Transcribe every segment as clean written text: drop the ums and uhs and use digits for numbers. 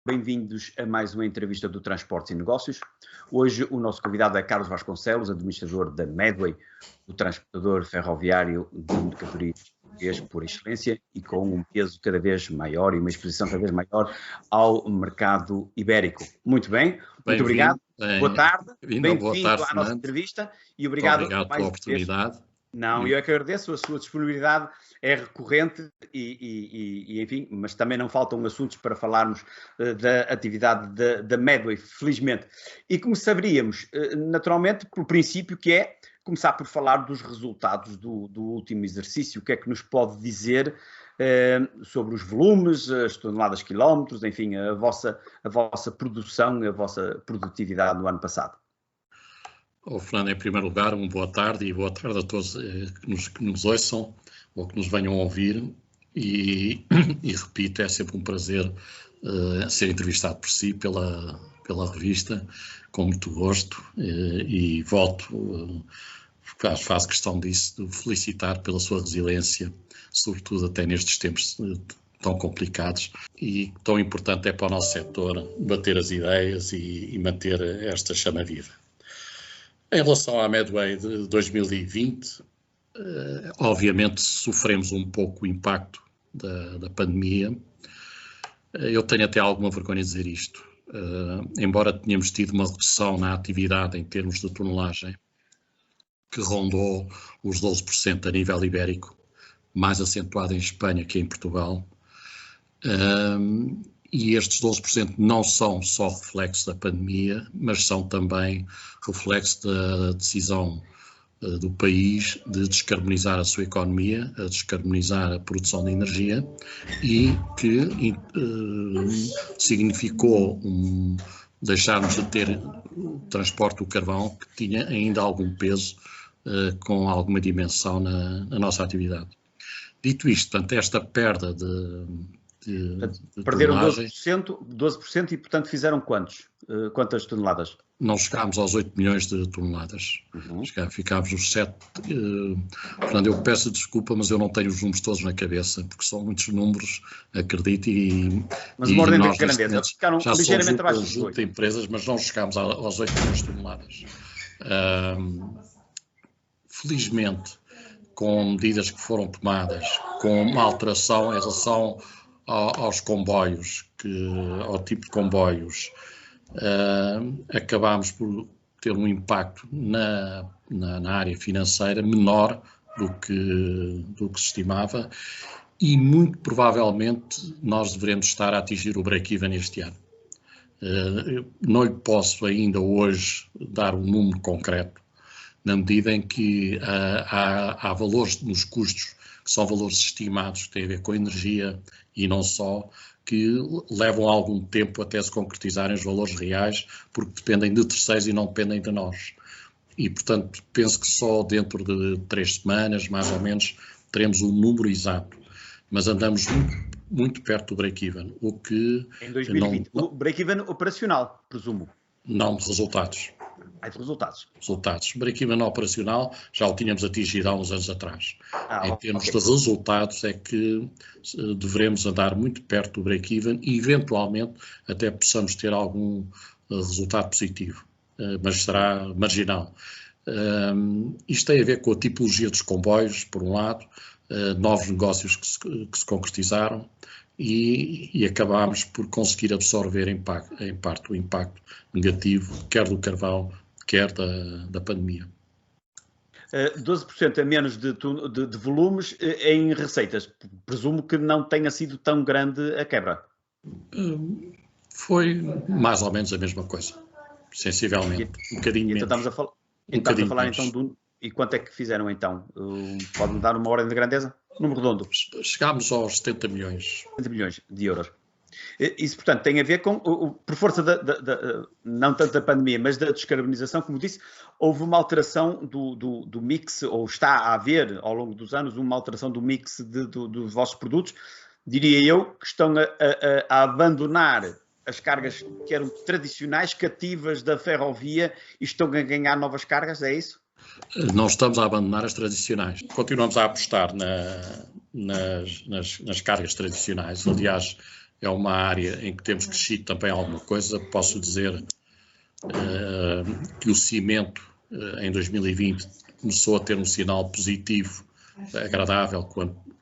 Bem-vindos a mais uma entrevista do Transportes e Negócios. Hoje o nosso convidado é Carlos Vasconcelos, administrador da Medway, o transportador ferroviário de mercadorias português por excelência e com um peso cada vez maior e uma exposição cada vez maior ao mercado ibérico. Muito bem, muito obrigado. Boa tarde, bem-vindo à nossa entrevista e obrigado pela oportunidade. Não, eu é que agradeço, a sua disponibilidade é recorrente e enfim, mas também não faltam assuntos para falarmos da atividade da Medway, felizmente. E começaríamos, naturalmente, pelo princípio que é começar por falar dos resultados do último exercício. O que é que nos pode dizer sobre os volumes, as toneladas quilómetros, enfim, a vossa produção, a vossa produtividade no ano passado? Fernando, em primeiro lugar, boa tarde e boa tarde a todos que nos ouçam ou que nos venham a ouvir e repito, é sempre um prazer ser entrevistado por si, pela revista, com muito gosto e volto, faço questão disso, de felicitar pela sua resiliência, sobretudo até nestes tempos tão complicados e tão importante é para o nosso setor bater as ideias e manter esta chama viva. Em relação à Medway de 2020, obviamente sofremos um pouco o impacto da pandemia. Eu tenho até alguma vergonha de dizer isto. Embora tenhamos tido uma redução na atividade em termos de tonelagem, que rondou os 12% a nível ibérico, mais acentuado em Espanha que em Portugal, e estes 12% não são só reflexo da pandemia, mas são também reflexo da decisão do país de descarbonizar a sua economia, a descarbonizar a produção de energia e que significou deixarmos de ter o transporte do carvão, que tinha ainda algum peso, com alguma dimensão na nossa atividade. Dito isto, portanto, esta perda de perderam 12% e, portanto, fizeram quantas toneladas? Não chegámos aos 8 milhões de toneladas. Ficámos nos 7. Portanto, eu peço desculpa, mas eu não tenho os números todos na cabeça, porque são muitos números, acredito, mas uma ordem de grandeza, ficaram já ligeiramente abaixo dos 8. De empresas, mas não chegámos aos 8 milhões de toneladas. Felizmente, com medidas que foram tomadas, com uma alteração em relação aos comboios, ao tipo de comboios, acabámos por ter um impacto na área financeira menor do que se estimava e muito provavelmente nós devemos estar a atingir o break-even este ano. Não lhe posso ainda hoje dar um número concreto, na medida em que há valores nos custos que são valores estimados, que têm a ver com a energia e não só, que levam algum tempo até se concretizarem os valores reais, porque dependem de terceiros e não dependem de nós. E, portanto, penso que só dentro de 3 semanas, mais ou menos, teremos o número exato. Mas andamos muito perto do break-even, o que... Em 2020, o break-even operacional, presumo. Não, de resultados. De resultados. Resultados. O break-even operacional já o tínhamos atingido há uns anos atrás. Em termos de resultados é que devemos andar muito perto do break-even e eventualmente até possamos ter algum resultado positivo, mas será marginal. Isto tem a ver com a tipologia dos comboios, por um lado, novos negócios que se concretizaram e acabámos por conseguir absorver em parte o impacto negativo, quer do carvão, quer da pandemia. 12% a menos de volumes em receitas. Presumo que não tenha sido tão grande a quebra. Foi mais ou menos a mesma coisa, sensivelmente. Um bocadinho menos. Estamos a falar então e quanto é que fizeram então? Pode-me dar uma ordem de grandeza? Número redondo. Chegámos aos 70 milhões. 70 milhões de euros. Isso, portanto, tem a ver com, por força não tanto da pandemia, mas da descarbonização, como disse, houve uma alteração do mix, ou está a haver ao longo dos anos uma alteração do mix dos vossos produtos, diria eu, que estão a abandonar as cargas que eram tradicionais, cativas da ferrovia, e estão a ganhar novas cargas, é isso? Não estamos a abandonar as tradicionais. Continuamos a apostar nas cargas tradicionais. Aliás, é uma área em que temos crescido também alguma coisa. Posso dizer que o cimento em 2020 começou a ter um sinal positivo, agradável,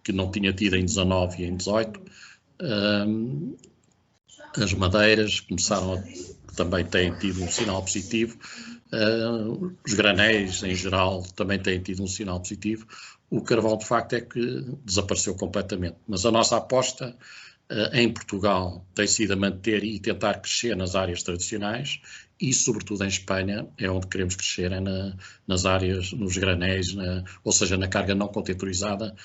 que não tinha tido em 19 e em 18. As madeiras começaram também têm tido um sinal positivo. Os granéis, em geral, também têm tido um sinal positivo. O carvão, de facto, é que desapareceu completamente. Mas a nossa aposta em Portugal tem sido a manter e tentar crescer nas áreas tradicionais e, sobretudo, em Espanha, é onde queremos crescer, é nas áreas, nos granéis, ou seja, na carga não contetorizada,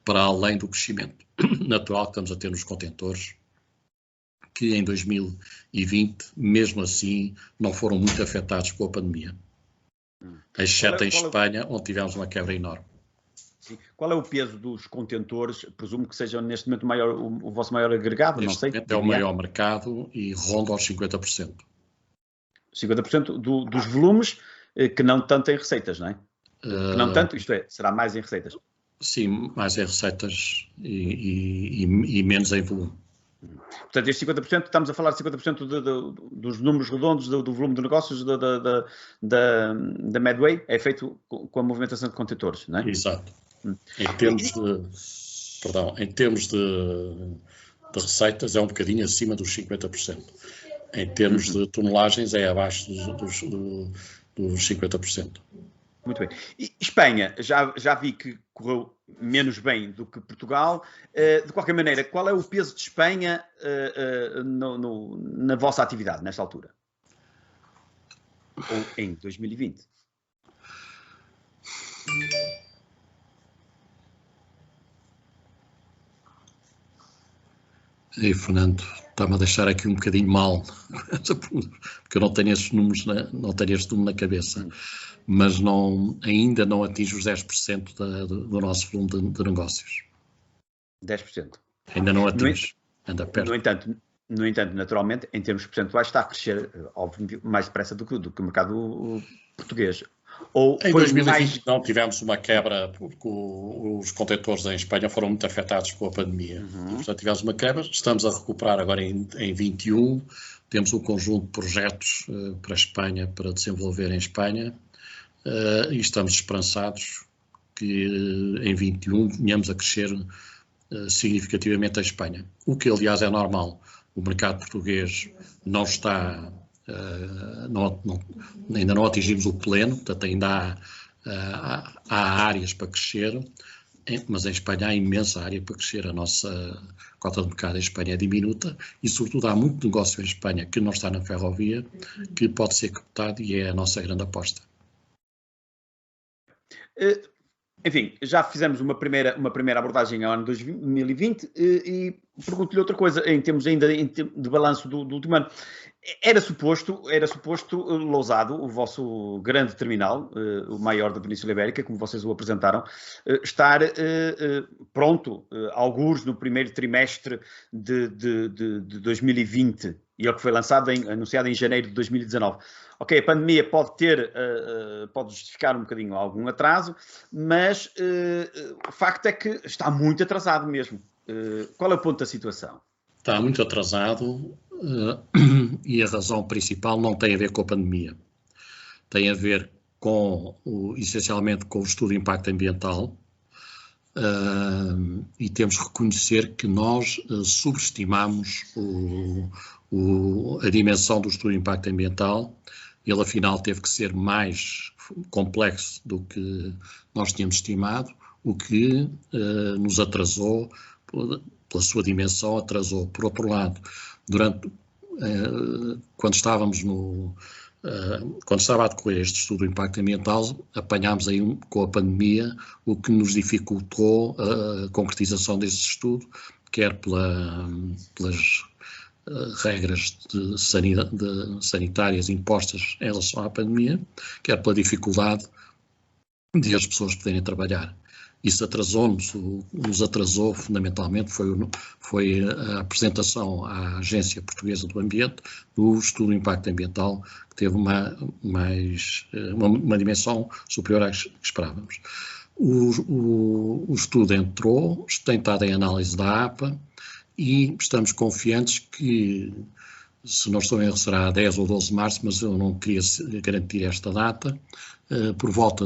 para além do crescimento natural que estamos a ter nos contentores, que em 2020, mesmo assim, não foram muito afetados pela pandemia. Exceto em Espanha, onde tivemos uma quebra enorme. Sim. Qual é o peso dos contentores? Presumo que seja neste momento o vosso maior agregado, neste não sei. Momento é o maior mercado e ronda aos 50%. 50% dos volumes, que não tanto em receitas, não é? Que não tanto, isto é, será mais em receitas. Sim, mais em receitas e menos em volume. Portanto, este 50%, estamos a falar de 50% dos números redondos do volume de negócios da Medway, é feito com a movimentação de contentores, não é? Exato. Em termos de receitas é um bocadinho acima dos 50%. Em termos de tonelagens é abaixo dos 50%. Muito bem. E Espanha, já vi que correu menos bem do que Portugal. De qualquer maneira, qual é o peso de Espanha na vossa atividade, nesta altura? Ou em 2020? E Fernando, está-me a deixar aqui um bocadinho mal, porque eu não tenho estes números, não tenho este número na cabeça, mas ainda não atinge os 10% do nosso volume de negócios. 10%. Ainda não atinge, anda perto. No entanto, naturalmente, em termos percentuais, está a crescer, óbvio, mais depressa do que o mercado português. Ou em 2020 não tivemos uma quebra, porque os contentores em Espanha foram muito afetados com a pandemia. Portanto, tivemos uma quebra, estamos a recuperar agora em 21, temos um conjunto de projetos para a Espanha, para desenvolver em Espanha, e estamos esperançados que em 21 venhamos a crescer significativamente a Espanha. O que, aliás, é normal. O mercado português não está... ainda não atingimos o pleno, portanto ainda há áreas para crescer, mas em Espanha há imensa área para crescer. A nossa cota de mercado em Espanha é diminuta e, sobretudo, há muito negócio em Espanha que não está na ferrovia, que pode ser captado e é a nossa grande aposta. Enfim, já fizemos uma primeira abordagem ao ano 2020 e pergunto-lhe outra coisa, em termos ainda de balanço do último ano. Era suposto, Lousado, o vosso grande terminal, o maior da Península Ibérica, como vocês o apresentaram, estar pronto, algures no primeiro trimestre de 2020, e é o que foi anunciado em janeiro de 2019. Ok, a pandemia pode justificar um bocadinho algum atraso, mas o facto é que está muito atrasado mesmo. Qual é o ponto da situação? Está muito atrasado e a razão principal não tem a ver com a pandemia. Tem a ver essencialmente com o estudo de impacto ambiental e temos que reconhecer que nós subestimamos a dimensão do estudo de impacto ambiental. Ele, afinal, teve que ser mais complexo do que nós tínhamos estimado, o que nos atrasou, pela sua dimensão, atrasou. Por outro lado, quando estava a decorrer este estudo do impacto ambiental, apanhámos aí com a pandemia, o que nos dificultou a concretização desse estudo, quer pelas regras sanitárias impostas em relação à pandemia, quer pela dificuldade de as pessoas poderem trabalhar. Isso nos atrasou fundamentalmente, foi a apresentação à Agência Portuguesa do Ambiente do estudo de impacto ambiental, que teve uma dimensão superior à que esperávamos. O estudo entrou, tem estado em análise da APA e estamos confiantes que, se não estou em erro, será 10 ou 12 de março, mas eu não queria garantir esta data, por volta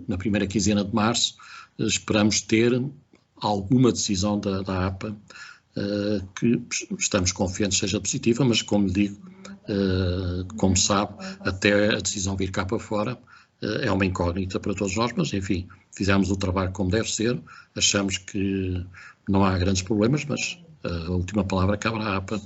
na primeira quinzena de março, esperamos ter alguma decisão da APA, que estamos confiantes seja positiva, mas como lhe digo, como sabe, até a decisão vir cá para fora, é uma incógnita para todos nós, mas enfim, fizemos o trabalho como deve ser, achamos que não há grandes problemas, mas a última palavra cabe à APA,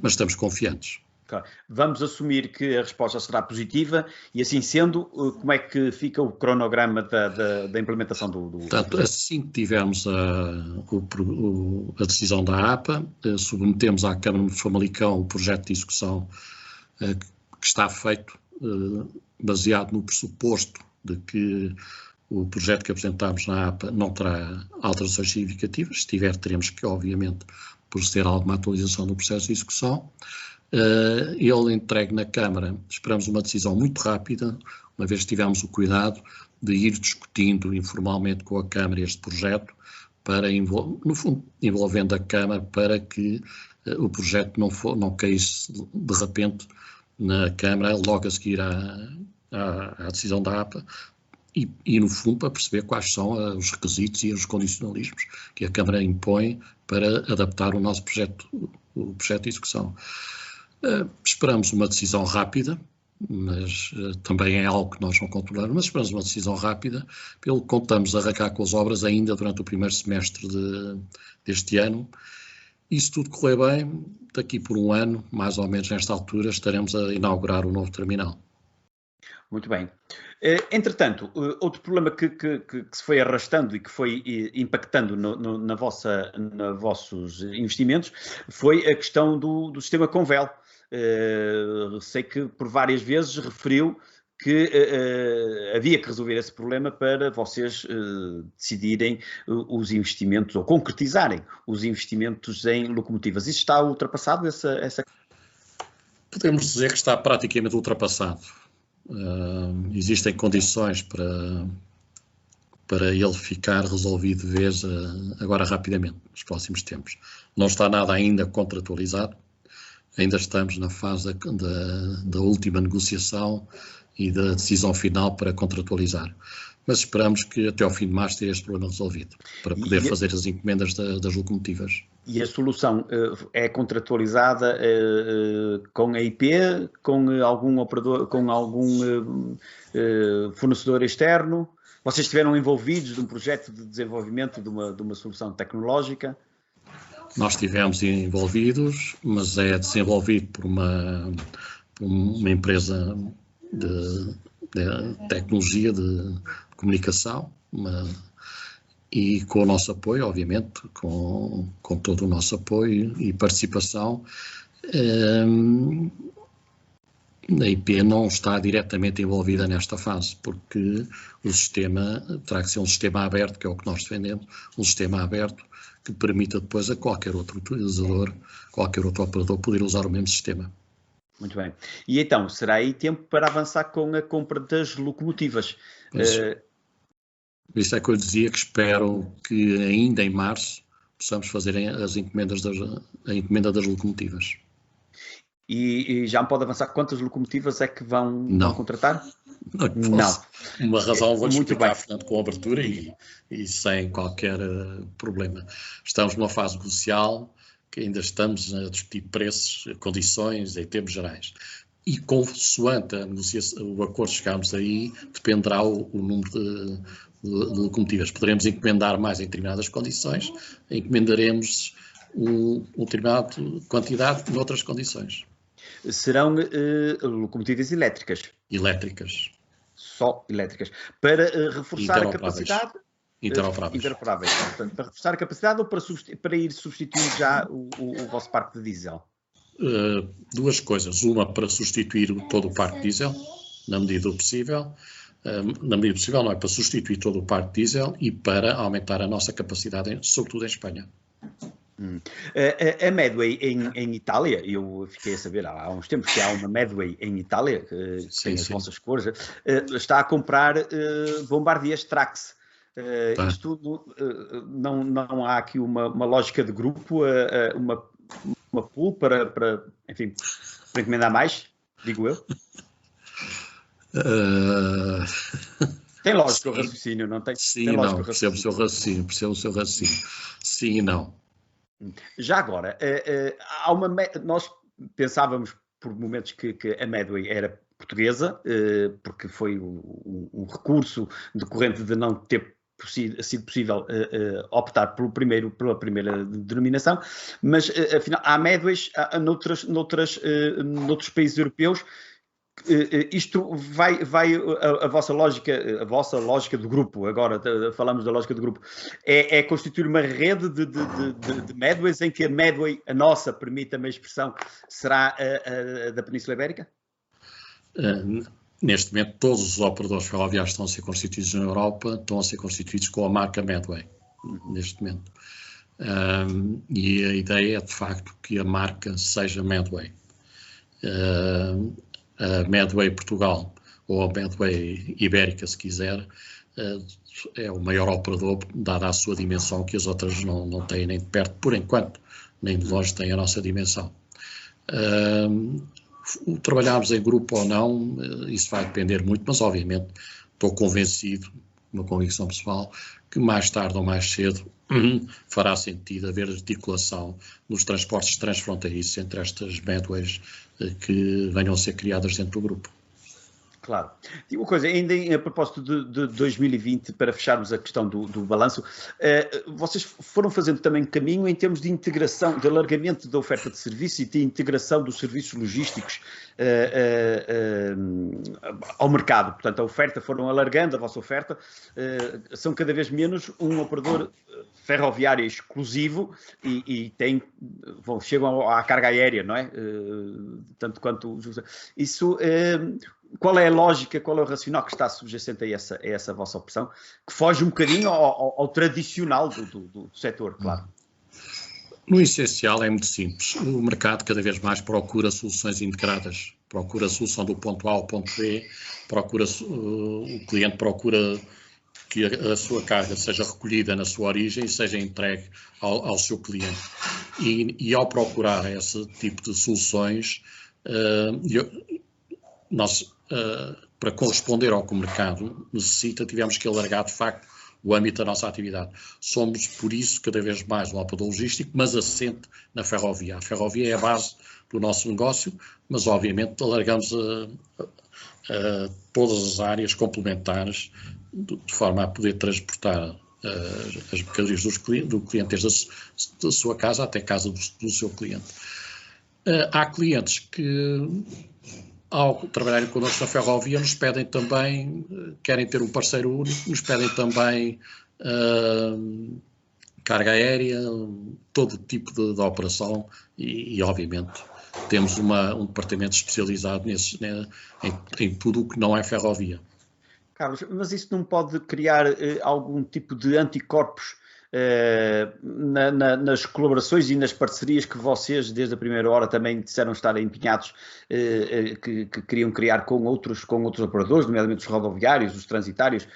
mas estamos confiantes. Claro. Vamos assumir que a resposta será positiva e, assim sendo, como é que fica o cronograma da implementação do... Portanto, assim que tivermos a decisão da APA, submetemos à Câmara de Famalicão o projeto de execução que está feito baseado no pressuposto de que o projeto que apresentámos na APA não terá alterações significativas. Se tiver, teremos que, obviamente, proceder a alguma atualização do processo de execução. Ele entregue na Câmara, esperamos uma decisão muito rápida, uma vez que tivemos o cuidado de ir discutindo informalmente com a Câmara este projeto, no fundo, envolvendo a Câmara para que o projeto não caísse de repente na Câmara, logo a seguir à decisão da APA, e no fundo para perceber quais são os requisitos e os condicionalismos que a Câmara impõe para adaptar o nosso projeto, o projeto de execução. Esperamos uma decisão rápida, mas também é algo que nós não controlamos, mas esperamos uma decisão rápida, pelo que contamos arrancar com as obras ainda durante o primeiro semestre deste ano, e se tudo correr bem, daqui por um ano, mais ou menos nesta altura, estaremos a inaugurar o novo terminal. Muito bem. Entretanto, outro problema que se foi arrastando e que foi impactando nos vossos investimentos foi a questão do sistema Convel. Sei que por várias vezes referiu que havia que resolver esse problema para vocês decidirem os investimentos ou concretizarem os investimentos em locomotivas. Isso está ultrapassado, essa... Podemos dizer que está praticamente ultrapassado. Existem condições para ele ficar resolvido de vez agora rapidamente, nos próximos tempos. Não está nada ainda contratualizado, ainda estamos na fase da última negociação e da decisão final para contratualizar. Mas esperamos que até ao fim de março tenha este problema resolvido, para poder fazer as encomendas das locomotivas. E a solução é contratualizada com a IP, com algum operador, com algum fornecedor externo? Vocês estiveram envolvidos num projeto de desenvolvimento de uma solução tecnológica? Nós estivemos envolvidos, mas é desenvolvido por uma empresa de tecnologia de comunicação, e com o nosso apoio, obviamente, com todo o nosso apoio e participação. A IP não está diretamente envolvida nesta fase, porque o sistema terá que ser um sistema aberto, que é o que nós defendemos, um sistema aberto que permita depois a qualquer outro utilizador, qualquer outro operador poder usar o mesmo sistema. Muito bem. E então, será aí tempo para avançar com a compra das locomotivas? Isso é que eu dizia que espero que ainda em março possamos fazer as encomendas a encomenda das locomotivas. E já me pode avançar quantas locomotivas é que vão contratar? Não. Uma razão vou explicar, Fernando, com abertura e sem qualquer problema. Estamos numa fase negocial que ainda estamos a discutir preços, condições em termos gerais. E consoante a negociação, o acordo chegarmos aí, dependerá o número de locomotivas. Poderemos encomendar mais em determinadas condições, encomendaremos uma determinada quantidade em outras condições. Serão locomotivas elétricas? Elétricas. Só elétricas. Para reforçar a capacidade... Interoperáveis. Portanto, para reforçar a capacidade ou para ir substituindo já o vosso parque de diesel? Duas coisas. Uma, para substituir todo o parque diesel, na medida do possível. Na medida do possível, não é para substituir todo o parque diesel e para aumentar a nossa capacidade, sobretudo em Espanha. A Medway em Itália, eu fiquei a saber há uns tempos que há uma Medway em Itália, que tem as vossas cores, está a comprar Bombardiers Trax. Tá. Isto não há aqui uma lógica de grupo, uma pool enfim, para encomendar mais, digo eu. Tem lógica o raciocínio, não tem? Sim Tem e lógica não, o percebo o seu raciocínio, Sim e não. Já agora, nós pensávamos por momentos que a Medway era portuguesa, porque foi um recurso decorrente de não ter sido possível optar pela primeira denominação, mas afinal há Medways noutros países europeus. Isto vai a vossa lógica do grupo, agora falamos da lógica do grupo, é constituir uma rede de Medways em que a Medway, a nossa, permita-me a expressão, será a da Península Ibérica? Neste momento, todos os operadores ferroviários que estão a ser constituídos na Europa estão a ser constituídos com a marca Medway, neste momento. E a ideia é, de facto, que a marca seja Medway. A Medway Portugal, ou a Medway Ibérica, se quiser, é o maior operador, dada a sua dimensão, que as outras não têm nem de perto, por enquanto, nem de longe têm a nossa dimensão. Trabalharmos em grupo ou não, isso vai depender muito, mas obviamente estou convencido, uma convicção pessoal, que mais tarde ou mais cedo fará sentido haver articulação nos transportes transfronteiriços entre estas Medways que venham a ser criadas dentro do grupo. Claro. E uma coisa, ainda a propósito de 2020, para fecharmos a questão do balanço, vocês foram fazendo também caminho em termos de integração, de alargamento da oferta de serviço e de integração dos serviços logísticos ao mercado. Portanto, a oferta, foram alargando a vossa oferta, são cada vez menos um operador ferroviário exclusivo e chegam à carga aérea, não é? Tanto quanto isso. Qual é a lógica, qual é o racional que está subjacente a essa vossa opção, que foge um bocadinho ao tradicional do setor, claro? No essencial é muito simples. O mercado cada vez mais procura soluções integradas, procura a solução do ponto A ao ponto B, o cliente procura que a sua carga seja recolhida na sua origem e seja entregue ao seu cliente. E ao procurar esse tipo de soluções, nós, para corresponder ao que o mercado necessita, tivemos que alargar, de facto, o âmbito da nossa atividade. Somos, por isso, cada vez mais um operador logístico, mas assente na ferrovia. A ferrovia é a base do nosso negócio, mas, obviamente, alargamos a todas as áreas complementares, de forma a poder transportar as mercadorias do cliente desde a sua casa até a casa do seu cliente. Há clientes que, ao trabalharem connosco na ferrovia, nos pedem também, querem ter um parceiro único, nos pedem também carga aérea, todo tipo de operação e obviamente, temos um departamento especializado em tudo o que não é ferrovia. Carlos, mas isso não pode criar algum tipo de anticorpos nas colaborações e nas parcerias que vocês, desde a primeira hora, também disseram estar empenhados, que queriam criar com outros operadores, nomeadamente os rodoviários, os transitários?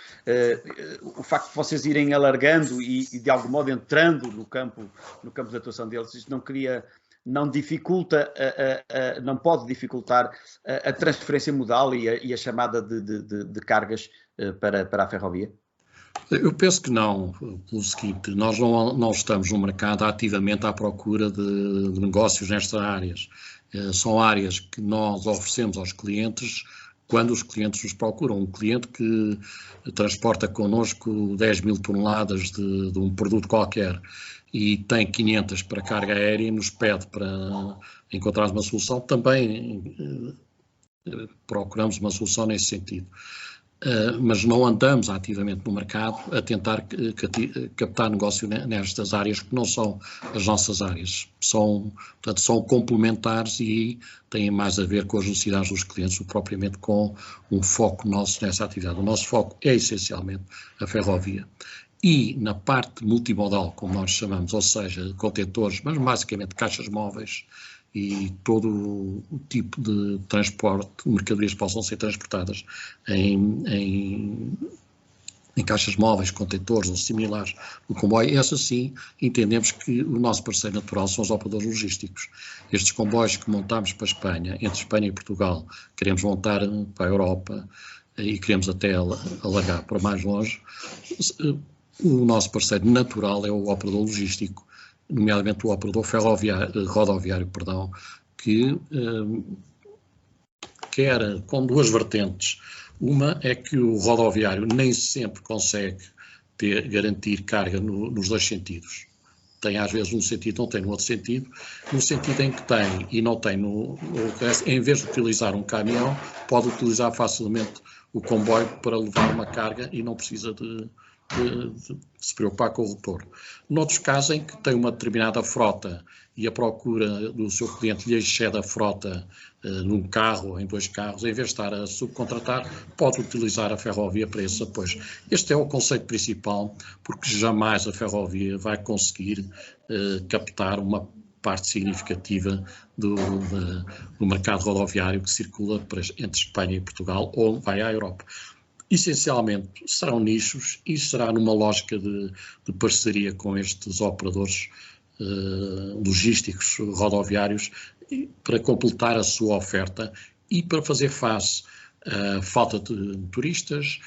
O facto de vocês irem alargando e de algum modo entrando no campo de atuação deles, isto não dificulta, não pode dificultar a transferência modal e a chamada de cargas para a ferrovia? Eu penso que não, pelo seguinte, nós não estamos no mercado ativamente à procura de negócios nestas áreas. São áreas que nós oferecemos aos clientes quando os clientes nos procuram. Um cliente que transporta connosco 10 mil toneladas de um produto qualquer e tem 500 para carga aérea e nos pede para encontrar uma solução, também procuramos uma solução nesse sentido. Mas não andamos ativamente no mercado a tentar captar negócio nestas áreas que não são as nossas áreas. Portanto, são complementares e têm mais a ver com as necessidades dos clientes do que propriamente com um foco nosso nessa atividade. O nosso foco é essencialmente a ferrovia. E na parte multimodal, como nós chamamos, ou seja, contentores, mas basicamente caixas móveis, e todo o tipo de transporte, mercadorias possam ser transportadas em em caixas móveis, contentores ou similares no comboio, essa sim entendemos que o nosso parceiro natural são os operadores logísticos. Estes comboios que montamos para a Espanha, entre Espanha e Portugal, queremos montar para a Europa e queremos até alargar para mais longe, o nosso parceiro natural é o operador logístico, nomeadamente o operador rodoviário, que quer com duas vertentes. Uma é que o rodoviário nem sempre consegue garantir carga nos dois sentidos. Tem às vezes um sentido, não tem no outro sentido. No sentido em que tem e não tem no resto, em vez de utilizar um caminhão, pode utilizar facilmente o comboio para levar uma carga e não precisa de se preocupar com o retorno. Noutros casos em que tem uma determinada frota e a procura do seu cliente lhe excede a frota num carro ou em dois carros, em vez de estar a subcontratar, pode utilizar a ferrovia para esses apoios. Este é o conceito principal, porque jamais a ferrovia vai conseguir captar uma parte significativa do mercado rodoviário que circula entre Espanha e Portugal ou vai à Europa. Essencialmente serão nichos e será numa lógica de parceria com estes operadores logísticos rodoviários para completar a sua oferta e para fazer face à falta de turistas,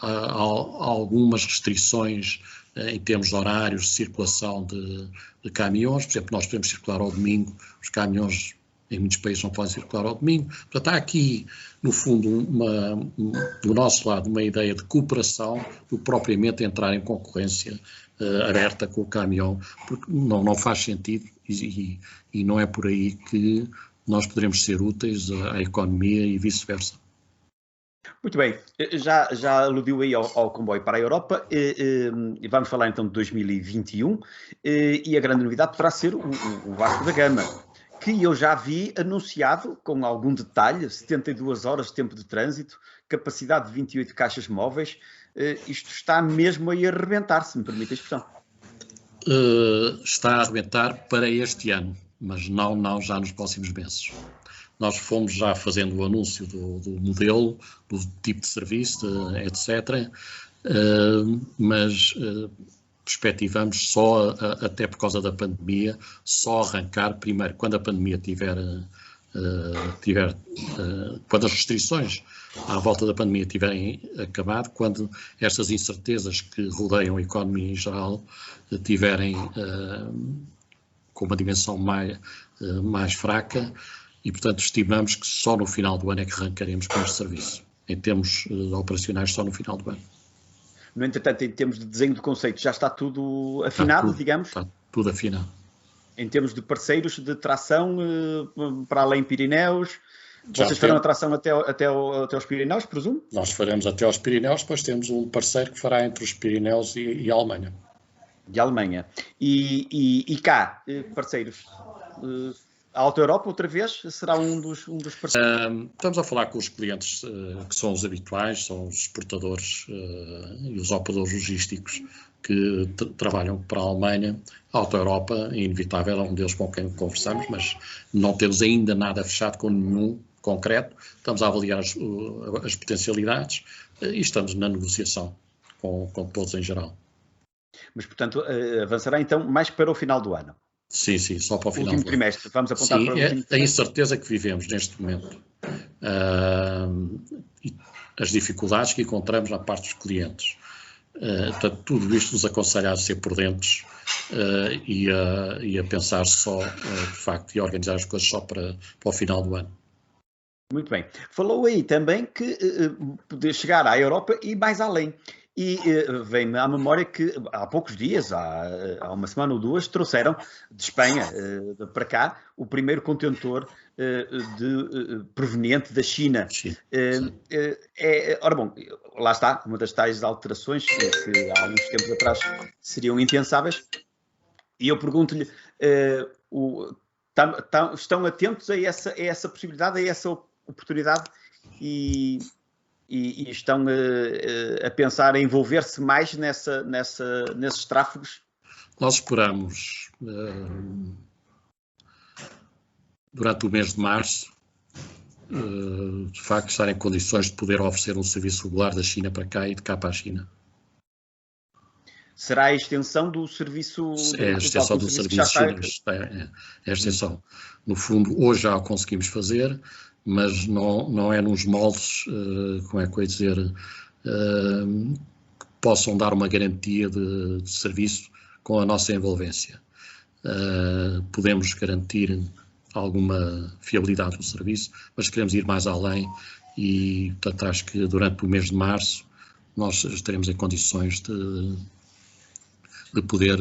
a algumas restrições em termos de horários de circulação de caminhões. Por exemplo, nós podemos circular ao domingo, os caminhões em muitos países não podem circular ao domingo. Portanto, há aqui, no fundo, do nosso lado, uma ideia de cooperação do que propriamente entrar em concorrência aberta com o caminhão, porque não faz sentido e não é por aí que nós poderemos ser úteis à economia e vice-versa. Muito bem, já aludiu aí ao comboio para a Europa, e vamos falar então de 2021, e a grande novidade poderá ser o Vasco da Gama, que eu já vi anunciado com algum detalhe, 72 horas de tempo de trânsito, capacidade de 28 caixas móveis. Isto está mesmo aí a arrebentar, se me permite a expressão. Está a arrebentar para este ano, mas não já nos próximos meses. Nós fomos já fazendo o anúncio do modelo, do tipo de serviço, etc., mas perspectivamos só, até por causa da pandemia, só arrancar primeiro, quando a pandemia quando as restrições à volta da pandemia tiverem acabado, quando estas incertezas que rodeiam a economia em geral tiverem com uma dimensão mais fraca, e portanto estimamos que só no final do ano é que arrancaremos com este serviço, em termos operacionais só no final do ano. No entretanto, em termos de desenho de conceito, já está tudo afinado, digamos? Está tudo afinado. Em termos de parceiros de tração para além Pirineus, vocês farão a tração até aos Pirineus, presumo? Nós faremos até aos Pirineus, depois temos um parceiro que fará entre os Pirineus e a Alemanha. De Alemanha. E cá, parceiros, a Alta Europa, outra vez, será um dos parceiros? Estamos a falar com os clientes que são os habituais, são os exportadores e os operadores logísticos que trabalham para a Alemanha. A Alta Europa, é inevitável, é um deles com quem conversamos, mas não temos ainda nada fechado com nenhum concreto. Estamos a avaliar as potencialidades e estamos na negociação com todos em geral. Mas, portanto, avançará então mais para o final do ano? Sim, só para o final do ano. Último trimestre, vamos apontar para o último trimestre. É a incerteza que vivemos neste momento. E as dificuldades que encontramos na parte dos clientes. Portanto, tudo isto nos aconselha a ser prudentes e a pensar só, de facto, e a organizar as coisas só para o final do ano. Muito bem. Falou aí também que poder chegar à Europa e mais além. E vem-me à memória que há poucos dias, há uma semana ou duas, trouxeram de Espanha para cá o primeiro contentor proveniente da China. Ora bom, lá está, uma das tais alterações que há uns tempos atrás seriam impensáveis. E eu pergunto-lhe, estão atentos a essa possibilidade, a essa oportunidade e estão a pensar em envolver-se mais nesses tráfegos? Nós esperamos, durante o mês de março, de facto, estar em condições de poder oferecer um serviço regular da China para cá e de cá para a China. Será a extensão do serviço? É a extensão do serviço chinês. É a extensão. No fundo, hoje já o conseguimos fazer, mas não é nos moldes, como é que eu ia dizer, que possam dar uma garantia de serviço com a nossa envolvência. Podemos garantir alguma fiabilidade do serviço, mas queremos ir mais além e, portanto, acho que durante o mês de março nós estaremos em condições de poder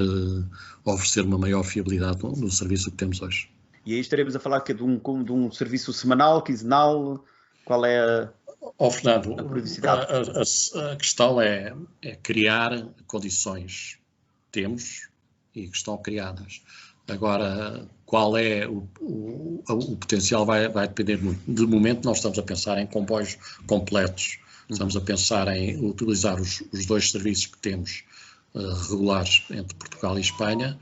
oferecer uma maior fiabilidade no serviço que temos hoje. E aí estaremos a falar de um serviço semanal, quinzenal? Qual é Fernando, a periodicidade? A questão é criar condições. Temos e que estão criadas. Agora, qual é o potencial vai depender muito. De momento, nós estamos a pensar em comboios completos. Estamos a pensar em utilizar os dois serviços que temos regulares entre Portugal e Espanha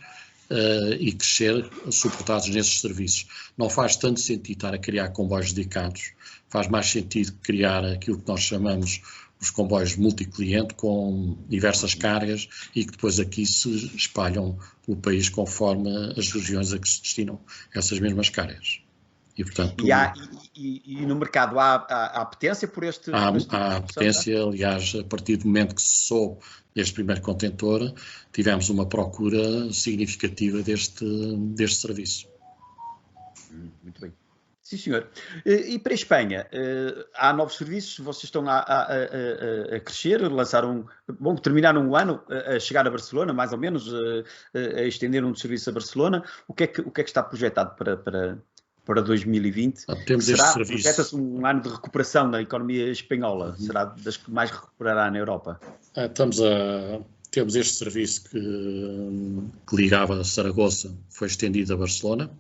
e crescer suportados nesses serviços. Não faz tanto sentido estar a criar comboios dedicados, faz mais sentido criar aquilo que nós chamamos os comboios multicliente com diversas cargas e que depois aqui se espalham pelo país conforme as regiões a que se destinam essas mesmas cargas. E, portanto, e no mercado há apetência por este? Há apetência, aliás, a partir do momento que se soube deste primeiro contentor, tivemos uma procura significativa deste serviço. Muito bem. Sim, senhor. E para a Espanha, há novos serviços, vocês estão a crescer, terminaram um ano a chegar a Barcelona, mais ou menos, a estender um serviço a Barcelona. O que é que está projetado para 2020? Temos este serviço. Projeta-se um ano de recuperação na economia espanhola? Será das que mais recuperará na Europa? Temos este serviço que ligava a Saragoça, foi estendido a Barcelona.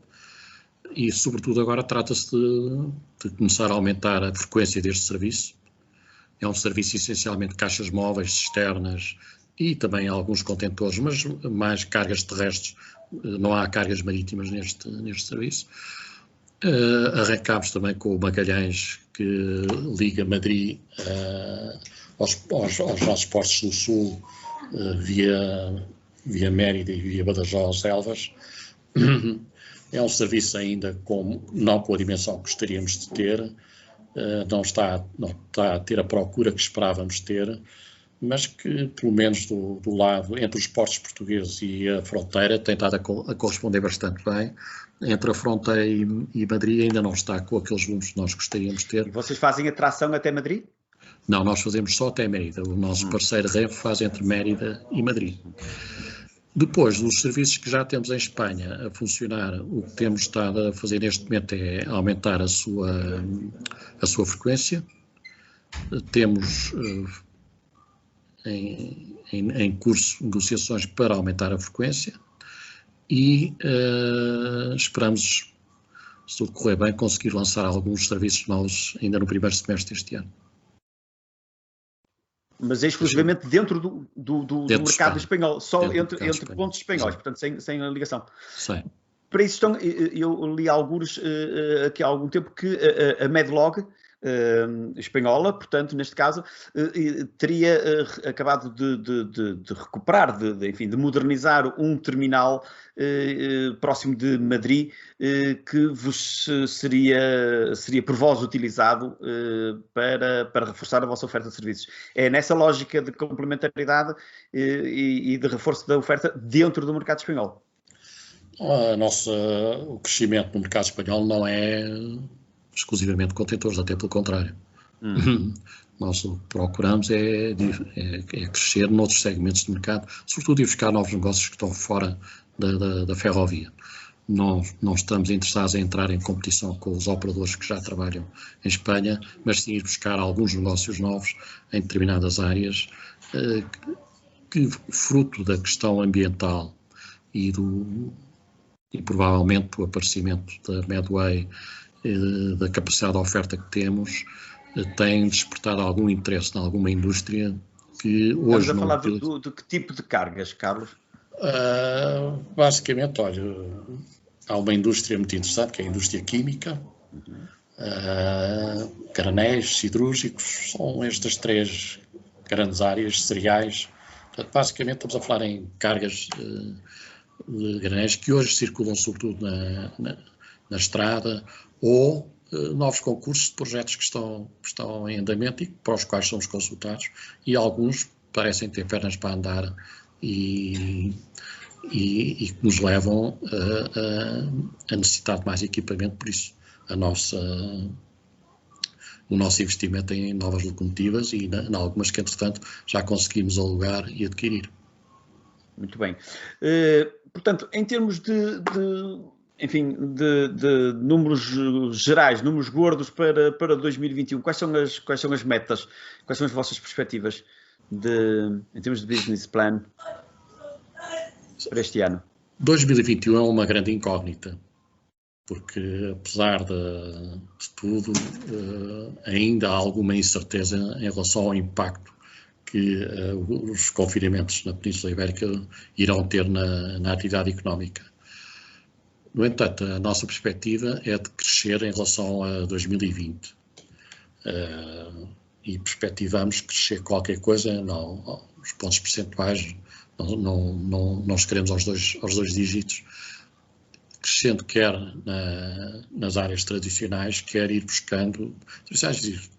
E, sobretudo, agora trata-se de começar a aumentar a frequência deste serviço. É um serviço essencialmente de caixas móveis, cisternas e também alguns contentores, mas mais cargas terrestres. Não há cargas marítimas neste serviço. Arrancámos também com o Magalhães, que liga Madrid aos nossos portos do Sul, via Mérida e via Badajoz, Elvas. É um serviço ainda não com a dimensão que gostaríamos de ter, não está a ter a procura que esperávamos ter, mas que, pelo menos do lado, entre os portos portugueses e a fronteira, tem estado a corresponder bastante bem. Entre a fronteira e Madrid ainda não está com aqueles volumes que nós gostaríamos de ter. E vocês fazem a tração até Madrid? Não, nós fazemos só até Mérida. O nosso parceiro Renfe faz entre Mérida e Madrid. Depois, dos serviços que já temos em Espanha a funcionar, o que temos estado a fazer neste momento é aumentar a sua frequência. Temos em curso negociações para aumentar a frequência e esperamos, se tudo correr bem, conseguir lançar alguns serviços novos ainda no primeiro semestre deste ano. Mas é exclusivamente dentro do mercado espanhol, só entre pontos espanhóis, portanto, sem a ligação. Sim. Para isso eu li alguns aqui há algum tempo que a Medlog espanhola, portanto, neste caso, teria acabado de recuperar, enfim, de modernizar um terminal próximo de Madrid que vos seria por vós utilizado para reforçar a vossa oferta de serviços. É nessa lógica de complementaridade e de reforço da oferta dentro do mercado espanhol. O crescimento no mercado espanhol não é exclusivamente contentores, até pelo contrário. Nós o que procuramos é crescer noutros segmentos de mercado, sobretudo ir buscar novos negócios que estão fora da ferrovia. Não estamos interessados em entrar em competição com os operadores que já trabalham em Espanha, mas sim ir buscar alguns negócios novos em determinadas áreas que fruto da questão ambiental e provavelmente do aparecimento da Medway, da capacidade de oferta que temos, tem despertado algum interesse em alguma indústria que hoje Estamos a falar de que tipo de cargas, Carlos? Basicamente, olha, há uma indústria muito interessante, que é a indústria química, granéis, siderúrgicos, são estas 3 grandes áreas, cereais. Portanto, basicamente estamos a falar em cargas de granéis que hoje circulam sobretudo na estrada, ou novos concursos de projetos que estão em andamento e para os quais somos consultados, e alguns parecem ter pernas para andar e que nos levam a necessitar de mais equipamento. Por isso o nosso investimento em novas locomotivas e em algumas que, entretanto, já conseguimos alugar e adquirir. Muito bem. Portanto, em termos de números gerais, números gordos para 2021, quais são as metas, quais são as vossas perspectivas em termos de business plan para este ano? 2021 é uma grande incógnita, porque apesar de tudo, ainda há alguma incerteza em relação ao impacto que os confinamentos na Península Ibérica irão ter na atividade económica. No entanto, a nossa perspectiva é de crescer em relação a 2020. E perspectivamos crescer qualquer coisa, não, os pontos percentuais não chegaremos aos dois dígitos, crescendo quer nas áreas tradicionais, quer ir buscando,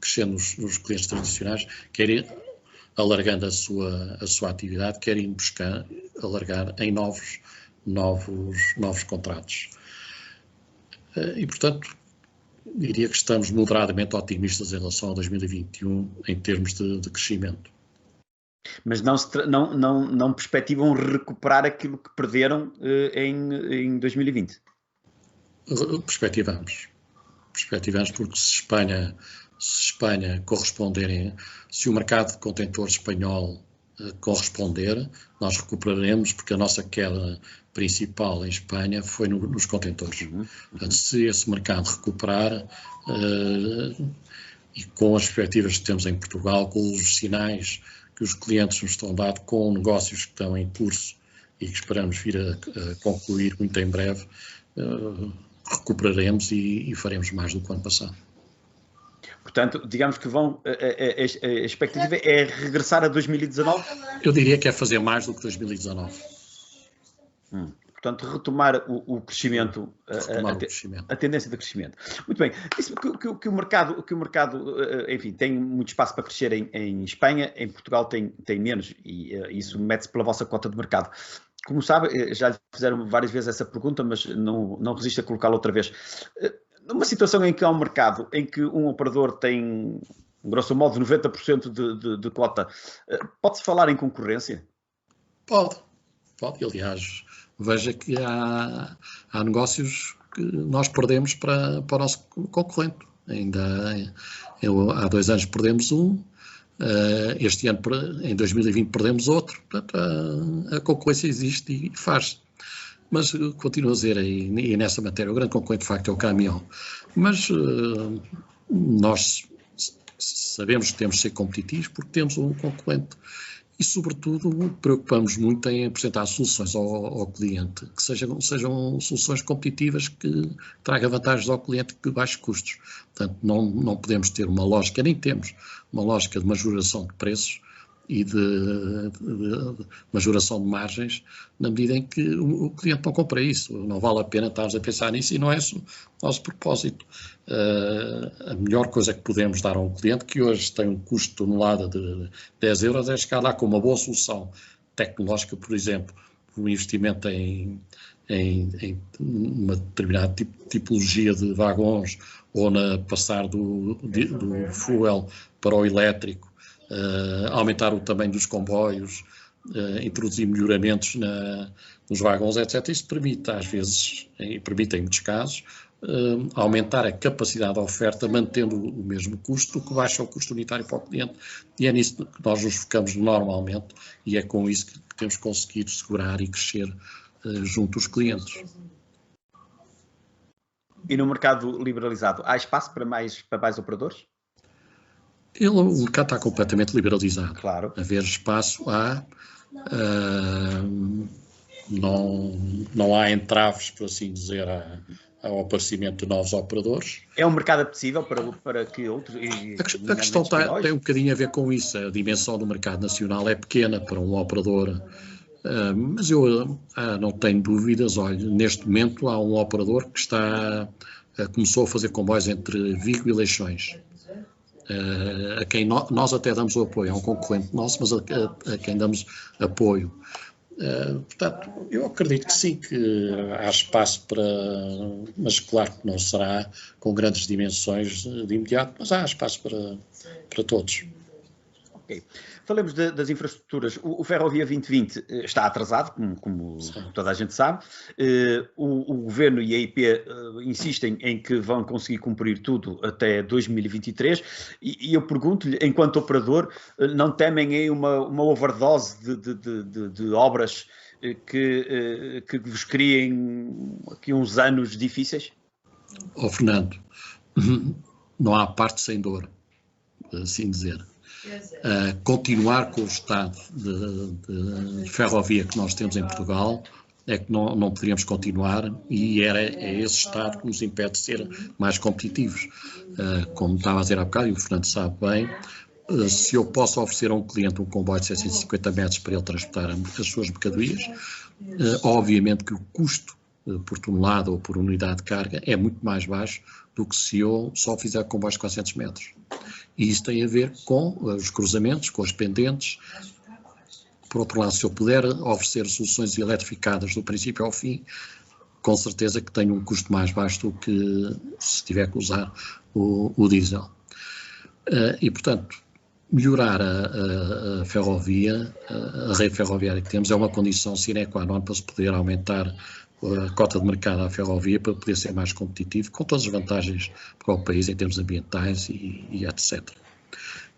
crescendo nos clientes tradicionais, quer ir alargando a sua atividade, quer ir buscar alargar em novos contratos. E, portanto, diria que estamos moderadamente otimistas em relação a 2021 em termos de crescimento. Mas não perspectivam recuperar aquilo que perderam em 2020? Perspectivamos porque se Espanha corresponderem, se o mercado de contentores espanhol corresponder, nós recuperaremos, porque a nossa queda principal em Espanha foi nos contentores. Portanto, se esse mercado recuperar, e com as perspectivas que temos em Portugal, com os sinais que os clientes nos estão dando, com negócios que estão em curso e que esperamos vir a concluir muito em breve, recuperaremos e faremos mais do que o ano passado. Portanto, digamos que a expectativa é regressar a 2019? Eu diria que é fazer mais do que 2019. Portanto, retomar o crescimento, a tendência de crescimento. Muito bem. Disse-me que o mercado, enfim, tem muito espaço para crescer em Espanha, em Portugal tem menos, e isso mede-se pela vossa cota de mercado. Como sabe, já lhe fizeram várias vezes essa pergunta, mas não resisto a colocá-la outra vez. Numa situação em que há um mercado em que um operador tem, grosso modo, 90% de cota, pode-se falar em concorrência? Pode. Aliás, veja que há negócios que nós perdemos para o nosso concorrente. Há 2 anos perdemos um, este ano, em 2020, perdemos outro. Portanto, a concorrência existe e faz. Mas continuo a dizer, e nessa matéria, o grande concorrente de facto é o caminhão. Mas nós sabemos que temos de ser competitivos porque temos um concorrente. E, sobretudo, preocupamos muito em apresentar soluções ao cliente, que sejam soluções competitivas que tragam vantagens ao cliente de baixos custos. Portanto, não podemos ter uma lógica, nem temos uma lógica de majoração de preços e de majoração de margens, na medida em que o cliente não compra isso. Não vale a pena estarmos a pensar nisso e não é esse o nosso propósito. A melhor coisa que podemos dar a um cliente que hoje tem um custo de tonelada de 10 euros é chegar lá com uma boa solução tecnológica, por exemplo, um investimento em uma determinada tipologia de vagões ou na passar do fuel para o elétrico, aumentar o tamanho dos comboios, introduzir melhoramentos nos vagões, etc. Isso permite, às vezes, e permite em muitos casos, aumentar a capacidade de oferta, mantendo o mesmo custo, o que baixa o custo unitário para o cliente. E é nisso que nós nos focamos normalmente e é com isso que temos conseguido segurar e crescer junto aos clientes. E no mercado liberalizado, há espaço para mais operadores? O mercado está completamente liberalizado. Claro. Haver espaço há, não há entraves, por assim dizer, ao aparecimento de novos operadores. É um mercado apetecível para que outros... A questão tem um bocadinho a ver com isso. A dimensão do mercado nacional é pequena para um operador, mas eu não tenho dúvidas. Olha, neste momento há um operador que começou a fazer comboios entre Vigo e Leixões, a quem nós até damos o apoio. É um concorrente nosso, mas a quem damos apoio. Portanto, eu acredito que sim, que há espaço para, mas claro que não será com grandes dimensões de imediato, mas há espaço para todos. Ok. Falemos das infraestruturas. O Ferrovia 2020 está atrasado, como toda a gente sabe. O Governo e a IP insistem em que vão conseguir cumprir tudo até 2023 e eu pergunto-lhe, enquanto operador, não temem aí uma overdose de obras que vos criem aqui uns anos difíceis? Fernando, não há parte sem dor, assim dizer. Continuar com o estado de ferrovia que nós temos em Portugal é que não poderíamos continuar e é esse estado que nos impede de ser mais competitivos. Como estava a dizer há bocado, e o Fernando sabe bem, se eu posso oferecer a um cliente um comboio de 750 metros para ele transportar as suas mercadorias, obviamente que o custo por tonelada ou por unidade de carga é muito mais baixo do que se eu só fizer comboios de 400 metros. E isso tem a ver com os cruzamentos, com as pendentes. Por outro lado, se eu puder oferecer soluções eletrificadas do princípio ao fim, com certeza que tenho um custo mais baixo do que se tiver que usar o diesel. E, portanto, melhorar a ferrovia, a rede ferroviária que temos, é uma condição sine qua non para se poder aumentar a cota de mercado à ferrovia, para poder ser mais competitivo, com todas as vantagens para o país em termos ambientais e etc.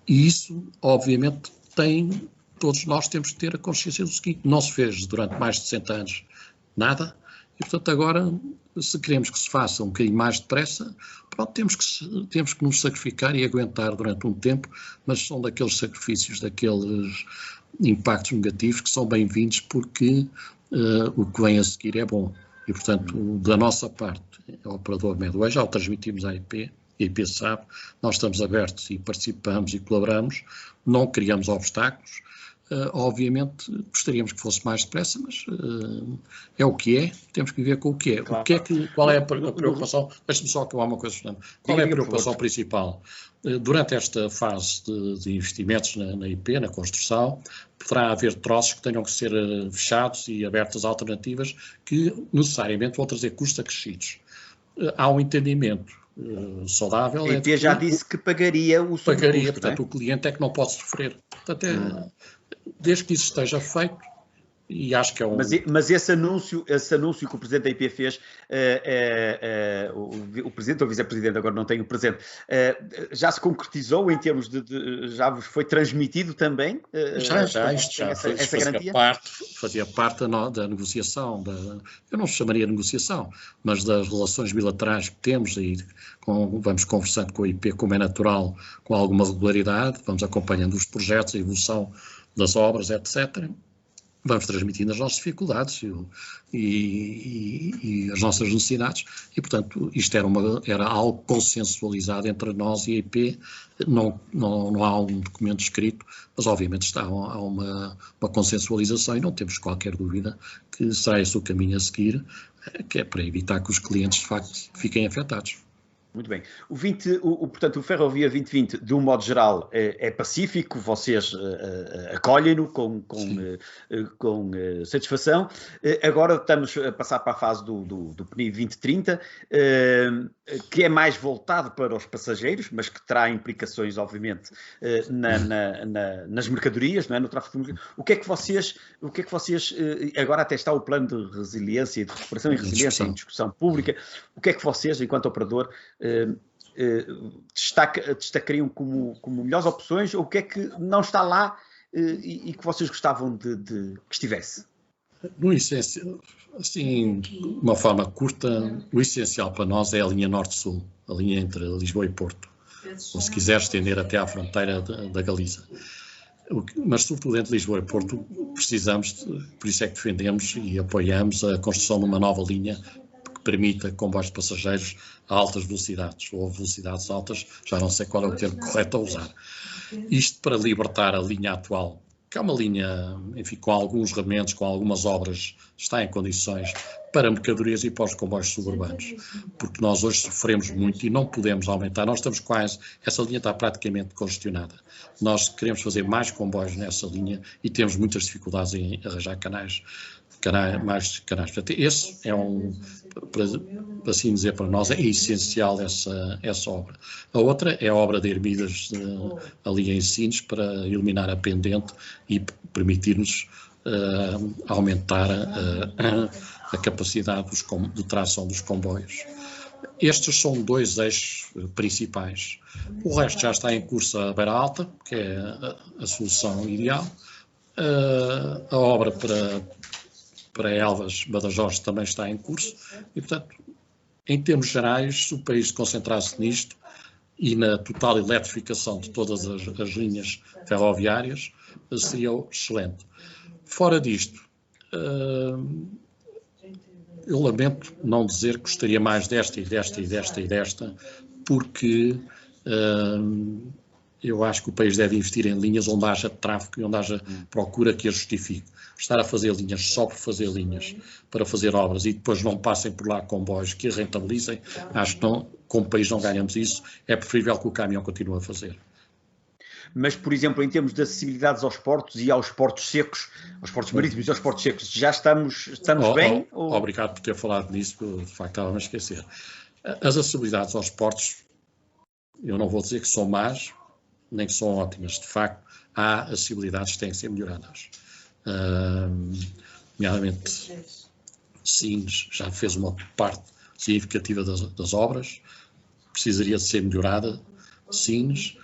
E isso, obviamente, todos nós temos que ter a consciência do seguinte: não se fez durante mais de 60 anos nada, e portanto agora, se queremos que se faça um bocadinho mais depressa, pronto, temos que nos sacrificar e aguentar durante um tempo, mas são daqueles sacrifícios, daqueles impactos negativos que são bem-vindos, porque o que vem a seguir é bom. E, portanto, da nossa parte, o operador Medway, já o transmitimos à IP, a IP sabe, nós estamos abertos e participamos e colaboramos, não criamos obstáculos. Obviamente, gostaríamos que fosse mais depressa, mas é o que é, temos que viver com o que é. Claro. Qual é a preocupação? Deixe-me só acabar uma coisa, Fernando. Qual é a preocupação principal? Durante esta fase de investimentos na IP, na construção, poderá haver troços que tenham que ser fechados e abertas alternativas que necessariamente vão trazer custos acrescidos. Há um entendimento saudável. A IP já disse que pagaria o seu custo, portanto, o cliente é que não pode sofrer. Portanto, desde que isso esteja feito, e acho que é um... Mas esse anúncio que o Presidente da IP fez, o Presidente ou o Vice-Presidente, agora não tenho o presente, já se concretizou em termos já vos foi transmitido também? Isto já fazia parte da negociação, eu não chamaria de negociação, mas das relações bilaterais que temos, e vamos conversando com a IP, como é natural, com alguma regularidade, vamos acompanhando os projetos, a evolução das obras, etc. Vamos transmitindo as nossas dificuldades e as nossas necessidades e, portanto, isto era algo consensualizado entre nós e a IP. Não há um documento escrito, mas obviamente há uma consensualização e não temos qualquer dúvida que será esse o caminho a seguir, que é para evitar que os clientes, de facto, fiquem afetados. Muito bem. Portanto, o Ferrovia 2020, de um modo geral, é pacífico, vocês acolhem-no com satisfação. Agora estamos a passar para a fase do PNI 2030, que é mais voltado para os passageiros, mas que terá implicações, obviamente, nas mercadorias, não é? No tráfego de mercadorias. O que é que vocês, agora até está o plano de resiliência, de recuperação e resiliência em discussão pública, o que é que vocês, enquanto operador, destacariam como melhores opções, ou o que é que não está lá e que vocês gostavam de que estivesse? No essencial, assim, de uma forma curta, o essencial para nós é a linha Norte-Sul, a linha entre Lisboa e Porto, ou se quiser estender até à fronteira da Galiza. Mas, sobretudo, entre Lisboa e Porto, precisamos, por isso é que defendemos e apoiamos a construção de uma nova linha permita comboios de passageiros a altas velocidades, ou velocidades altas, já não sei qual é o termo correto a usar. Isto para libertar a linha atual, que é uma linha, enfim, com alguns remendos, com algumas obras, está em condições para mercadorias e para os comboios suburbanos, porque nós hoje sofremos muito e não podemos aumentar, nós estamos quase, essa linha está praticamente congestionada. Nós queremos fazer mais comboios nessa linha e temos muitas dificuldades em arranjar mais canais. Portanto, esse é para assim dizer, para nós é essencial essa obra. A outra é a obra de Ermidas ali em Sines para eliminar a pendente e permitir-nos aumentar a capacidade de tração dos comboios. Estes são 2 eixos principais. O resto já está em curso a Beira Alta, que é a solução ideal. A obra para Elvas, Badajoz, também está em curso. E, portanto, em termos gerais, se o país concentrasse nisto e na total eletrificação de todas as linhas ferroviárias, seria excelente. Fora disto, eu lamento não dizer que gostaria mais desta, porque eu acho que o país deve investir em linhas onde haja tráfego e onde haja procura que a justifique. Estar a fazer linhas só por fazer linhas, para fazer obras e depois não passem por lá comboios que a rentabilizem, acho que não, como país não ganhamos isso, é preferível que o caminhão continue a fazer. Mas, por exemplo, em termos de acessibilidades aos portos e aos portos secos, aos portos marítimos e aos portos secos, já estamos bem? Obrigado por ter falado nisso, porque de facto estava-me a esquecer. As acessibilidades aos portos, eu não vou dizer que são más, nem que são ótimas. De facto, há acessibilidades que têm que ser melhoradas. Nomeadamente, Sines já fez uma parte significativa das obras, precisaria de ser melhorada, Sines,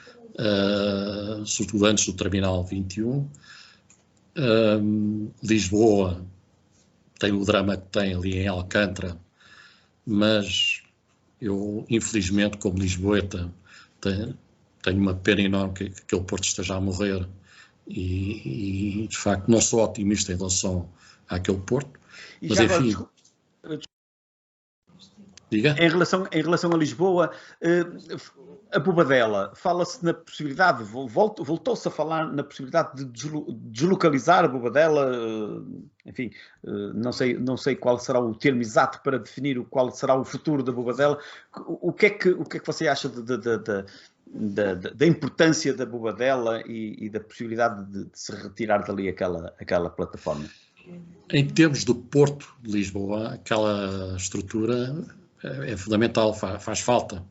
sobretudo antes do Terminal 21. Lisboa tem o drama que tem ali em Alcântara, mas eu, infelizmente, como lisboeta, tenho uma pena enorme que aquele porto esteja a morrer e de facto, não sou otimista em relação àquele porto, mas enfim... Diga? Em relação a Lisboa, a Bobadela, fala-se na possibilidade, voltou-se a falar na possibilidade de deslocalizar a Bobadela, enfim, não sei qual será o termo exato para definir qual será o futuro da Bobadela. O que é que você acha da importância da Bobadela e da possibilidade de se retirar dali aquela plataforma? Em termos do Porto de Lisboa, aquela estrutura é fundamental, faz falta,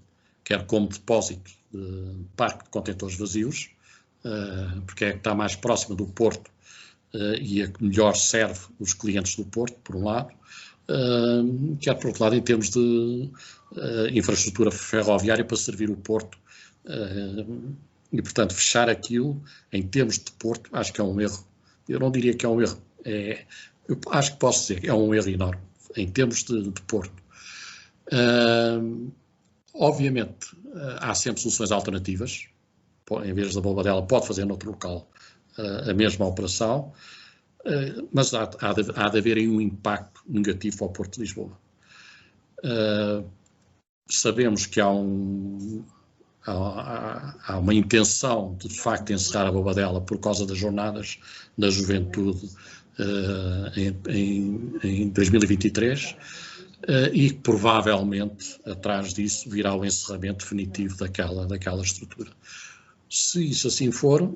quer como depósito de parque de contentores vazios, porque é que está mais próxima do Porto e é que melhor serve os clientes do Porto, por um lado, quer por outro lado em termos de infraestrutura ferroviária para servir o Porto. E, portanto, fechar aquilo, em termos de Porto, acho que é um erro. Eu não diria que é um erro, eu acho que posso dizer que é um erro enorme, em termos de Porto. Obviamente, há sempre soluções alternativas. Em vez da Bobadela, pode fazer noutro local a mesma operação, mas há de haver aí um impacto negativo ao Porto de Lisboa. Sabemos que há uma intenção de facto, encerrar a Bobadela por causa das jornadas da juventude em 2023 e provavelmente atrás disso virá o encerramento definitivo daquela estrutura. Se isso assim for,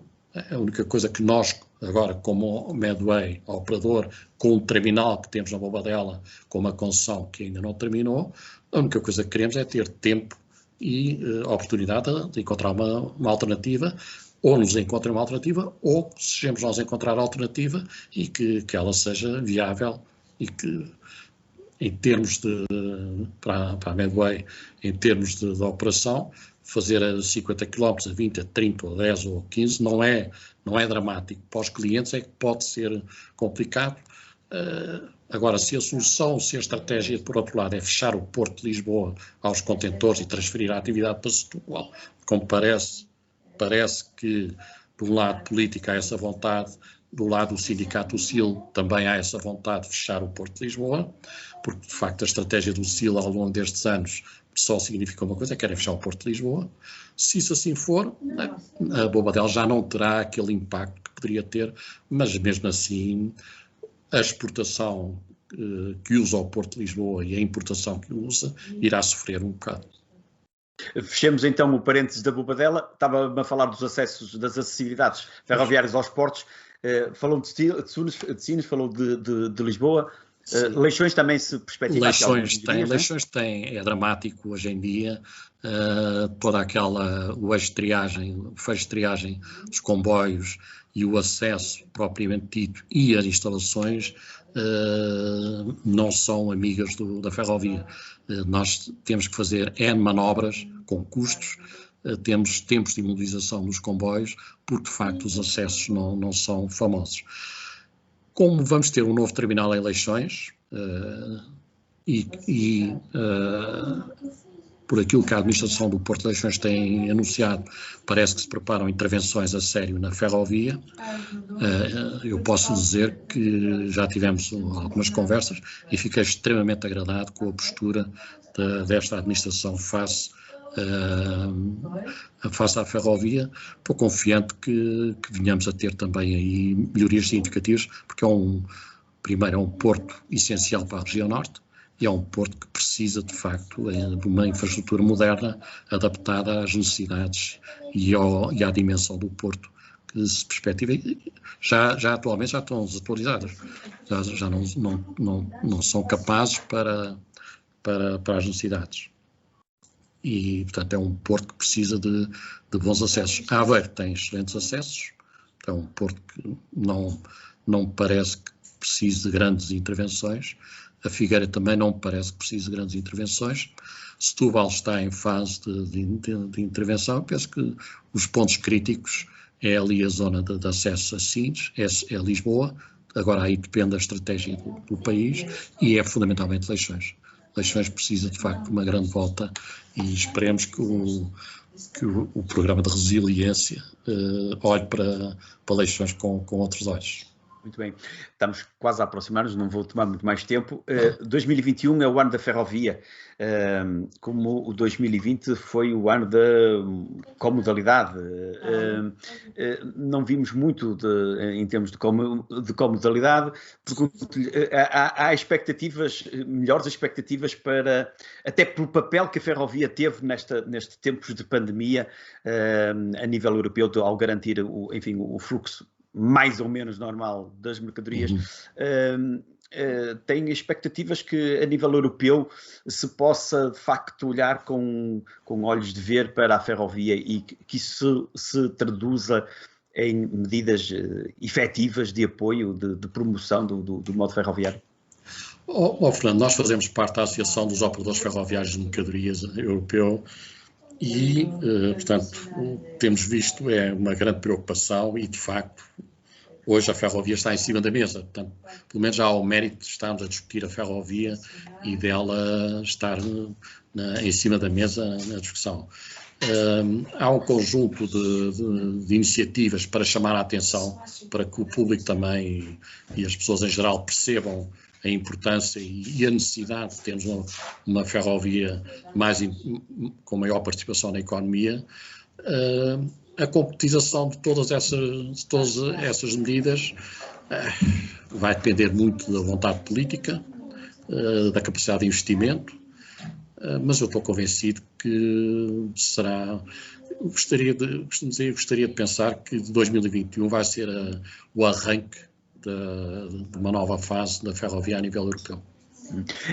a única coisa que nós agora, como Medway, operador, com o terminal que temos na Bobadela, com uma concessão que ainda não terminou, a única coisa que queremos é ter tempo e oportunidade de encontrar uma alternativa, ou nos encontrem uma alternativa, ou sejamos nós a encontrar a alternativa e que ela seja viável e que, em termos para a Medway, em termos de operação, fazer a 50 km, a 20, a 30, ou 10 ou 15 não é dramático. Para os clientes é que pode ser complicado. Agora, se a solução, se a estratégia, por outro lado, é fechar o Porto de Lisboa aos contentores e transferir a atividade para Setúbal, como parece que, por um lado político, há essa vontade, do lado do sindicato UCIL também há essa vontade de fechar o Porto de Lisboa, porque de facto a estratégia do UCIL ao longo destes anos só significa uma coisa, querem fechar o Porto de Lisboa. Se isso assim for, a Bobadela já não terá aquele impacto que poderia ter, mas mesmo assim a exportação que usa o Porto de Lisboa e a importação que usa irá sofrer um bocado. Fechemos então o parênteses da Bobadela. Estava-me a falar dos acessos, das acessibilidades ferroviárias aos portos. Falou de Sines, falou de Lisboa. Leixões também se perspectiva. Leixões tem, é dramático hoje em dia, toda aquela, o fecho de triagem dos comboios e o acesso propriamente dito e as instalações não são amigas da ferrovia. Nós temos que fazer N manobras com custos, temos tempos de imobilização dos comboios, porque de facto os acessos não são famosos. Como vamos ter um novo terminal em Leixões, por aquilo que a administração do Porto de Leixões tem anunciado, parece que se preparam intervenções a sério na ferrovia. Eu posso dizer que já tivemos algumas conversas e fiquei extremamente agradado com a postura desta administração face à ferrovia. Estou confiante que venhamos a ter também aí melhorias significativas, porque primeiro é um porto essencial para a região norte e é um porto que precisa de facto de uma infraestrutura moderna adaptada às necessidades e à dimensão do porto que se perspectiva. Já atualmente já estão desatualizadas, já não são capazes para as necessidades. E, portanto, é um porto que precisa de bons acessos. A Aveiro tem excelentes acessos, é um porto que não parece que precise de grandes intervenções. A Figueira também não parece que precise de grandes intervenções. Setúbal está em fase de intervenção. Eu penso que os pontos críticos é ali a zona de acesso a Sines, é Lisboa. Agora aí depende da estratégia do país e é fundamentalmente Leixões. Leixões precisa de facto de uma grande volta e esperemos que o programa de resiliência olhe para Leixões com outros olhos. Muito bem, estamos quase a aproximar-nos, não vou tomar muito mais tempo. 2021 é o ano da ferrovia, como o 2020 foi o ano da comodalidade. Não vimos muito em termos de comodalidade. Há expectativas, melhores expectativas até pelo papel que a ferrovia teve nestes tempos de pandemia a nível europeu, ao garantir o fluxo mais ou menos normal das mercadorias. Tem expectativas que a nível europeu se possa de facto olhar com olhos de ver para a ferrovia e que isso se traduza em medidas efetivas de apoio, de promoção do modo ferroviário? Fernando, nós fazemos parte da Associação dos Operadores Ferroviários de Mercadorias Europeu e, portanto, temos visto uma grande preocupação e, de facto, hoje a ferrovia está em cima da mesa. Portanto, pelo menos já há o mérito de estarmos a discutir a ferrovia e dela estar em cima da mesa na discussão. Há um conjunto de iniciativas para chamar a atenção, para que o público também e as pessoas em geral percebam a importância e a necessidade de termos uma ferrovia com maior participação na economia. A concretização de todas essas medidas vai depender muito da vontade política, da capacidade de investimento, mas eu estou convencido que será. Gostaria de pensar que 2021 vai ser o arranque de uma nova fase da ferrovia a nível europeu.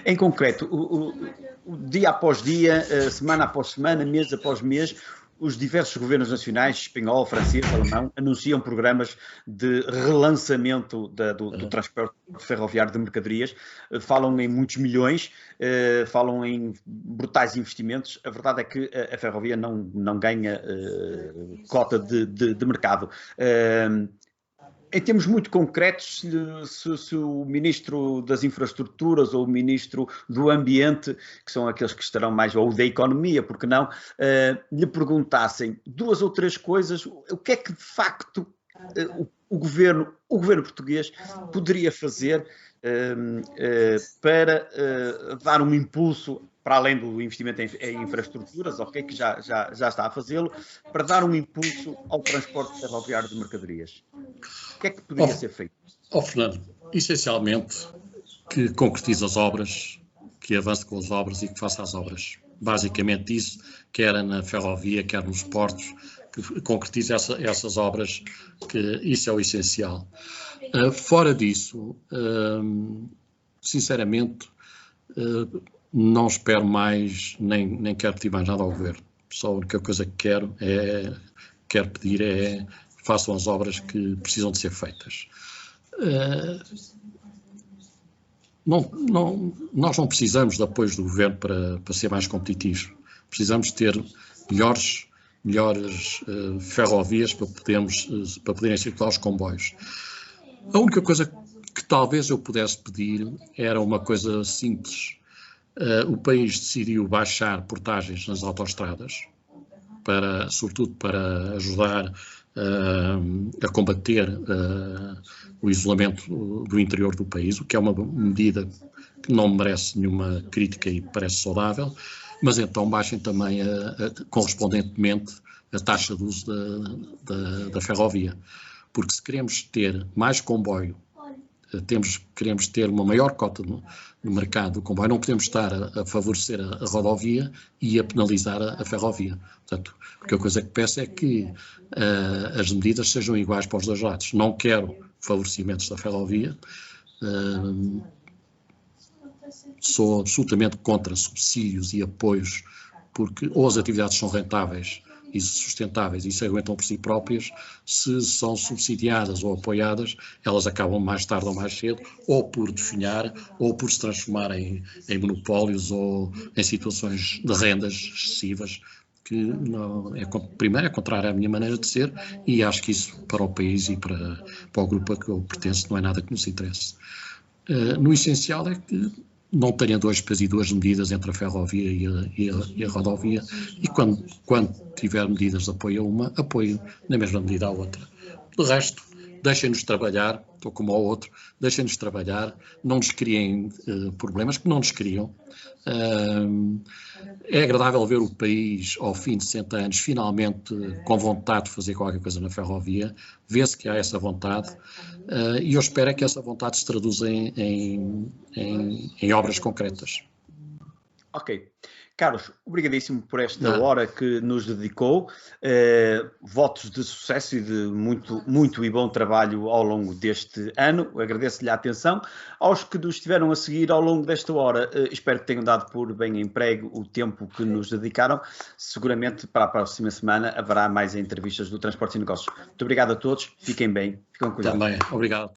Em concreto, dia após dia, semana após semana, mês após mês, os diversos governos nacionais, espanhol, francês, alemão, anunciam programas de relançamento do transporte ferroviário de mercadorias, falam em muitos milhões, falam em brutais investimentos. A verdade é que a ferrovia não ganha cota de mercado. Em termos muito concretos, se o Ministro das Infraestruturas ou o Ministro do Ambiente, que são aqueles que estarão mais, ou da Economia, porque não, lhe perguntassem duas ou três coisas, o que é que de facto o governo português poderia fazer para dar um impulso, para além do investimento em infraestruturas, ok, que já está a fazê-lo, para dar um impulso ao transporte ferroviário de mercadorias? O que é que poderia ser feito? Fernando, essencialmente que concretize as obras, que avance com as obras e que faça as obras. Basicamente isso, quer na ferrovia, quer nos portos, que concretize essas obras, que isso é o essencial. Fora disso, sinceramente, não espero mais, nem quero pedir mais nada ao governo. Só a única coisa que quero pedir é façam as obras que precisam de ser feitas. Nós não precisamos de apoios do governo para ser mais competitivos. Precisamos ter melhores ferrovias para poderem circular os comboios. A única coisa que talvez eu pudesse pedir era uma coisa simples. O país decidiu baixar portagens nas autoestradas, sobretudo para ajudar a combater o isolamento do interior do país, o que é uma medida que não merece nenhuma crítica e parece saudável, mas então baixem também correspondentemente a taxa de uso da ferrovia, porque se queremos ter mais comboio, queremos ter uma maior cota no mercado do comboio, não podemos estar a favorecer a rodovia e a penalizar a ferrovia. Portanto, a coisa que peço é que as medidas sejam iguais para os dois lados. Não quero favorecimentos da ferrovia, sou absolutamente contra subsídios e apoios, porque ou as atividades são rentáveis e sustentáveis e se aguentam por si próprias, se são subsidiadas ou apoiadas, elas acabam mais tarde ou mais cedo, ou por definhar, ou por se transformar em monopólios ou em situações de rendas excessivas, que não, primeiro é contrário à minha maneira de ser e acho que isso para o país e para o grupo a que eu pertenço não é nada que nos interesse. No essencial é que não tenha dois pesos e duas medidas entre a ferrovia e a rodovia e quando tiver medidas de apoio a uma, apoio na mesma medida à outra. De resto, deixem-nos trabalhar, estou como ao outro, deixem-nos trabalhar, não nos criem problemas que não nos criam. É agradável ver o país, ao fim de 60 anos, finalmente com vontade de fazer qualquer coisa na ferrovia, vê-se que há essa vontade e eu espero que essa vontade se traduza em obras concretas. Ok. Carlos, obrigadíssimo por esta hora que nos dedicou. Votos de sucesso e de muito e bom trabalho ao longo deste ano. Agradeço-lhe a atenção. Aos que nos estiveram a seguir ao longo desta hora, espero que tenham dado por bem emprego o tempo que nos dedicaram. Seguramente para a próxima semana haverá mais entrevistas do Transportes e Negócios. Muito obrigado a todos. Fiquem bem. Ficam cuidados. Também. Obrigado.